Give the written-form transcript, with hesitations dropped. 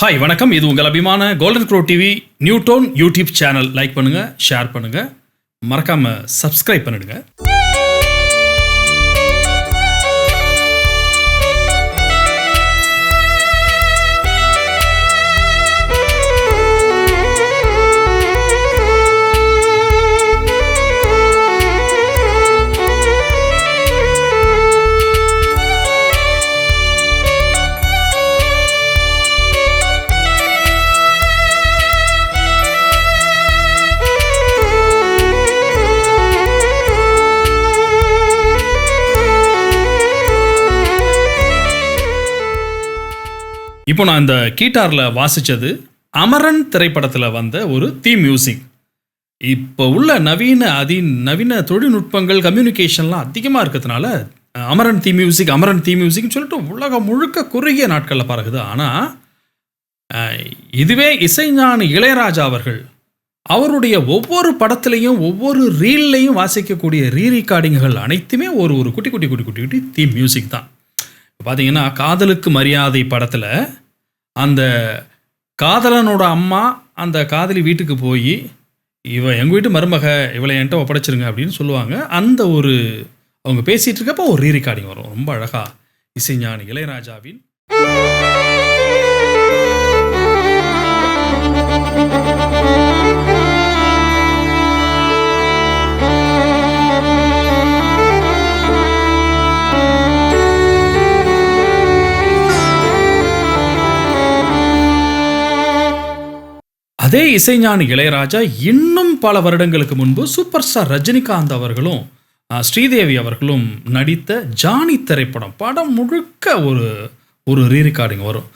Hi வணக்கம். இது உங்கள் அபிமான கோல்டன் க்ரோ டிவி நியூடோன் யூடியூப் சேனல். லைக் பண்ணுங்கள், ஷேர் பண்ணுங்கள், மறக்காமல் சப்ஸ்கிரைப் பண்ணிடுங்க. இப்போ நான் இந்த கீட்டாரில் வாசித்தது அமரன் திரைப்படத்தில் வந்த ஒரு தீம் மியூசிக். இப்போ உள்ள நவீன தொழில்நுட்பங்கள் கம்யூனிகேஷன்லாம் அதிகமாக இருக்கிறதுனால அமரன் தீம் மியூசிக்னு சொல்லிட்டு உலகம் முழுக்க குறுகிய நாட்களில் பறகுது. ஆனால் இதுவே இசைஞானி இளையராஜா அவர்கள் அவருடைய ஒவ்வொரு படத்துலையும் ஒவ்வொரு ரீல்லையும் வாசிக்கக்கூடிய ரீரெக்கார்டிங்குகள் அனைத்துமே ஒரு குட்டி குட்டி குட்டி குட்டி குட்டி தீம் மியூசிக் தான். பார்த்தீங்கன்னா காதலுக்கு மரியாதை படத்தில் அந்த காதலனோட அம்மா அந்த காதலி வீட்டுக்கு போய் எங்கள் வீட்டு மருமக இவளை என்கிட்ட ஒப்படைச்சிருங்க அப்படின்னு சொல்லுவாங்க. அந்த அவங்க பேசிகிட்டு இருக்கப்போ ஒரு ரீரெக்கார்டிங் வரும். ரொம்ப அழகாக இசைஞானி இளையராஜாவின் அதே இசைஞானி இளையராஜா இன்னும் பல வருடங்களுக்கு முன்பு சூப்பர் ஸ்டார் ரஜினிகாந்த் அவர்களும் ஸ்ரீதேவி அவர்களும் நடித்த ஜானி திரைப்படம் படம் முழுக்க ஒரு ரீரெக்கார்டிங் வரும்.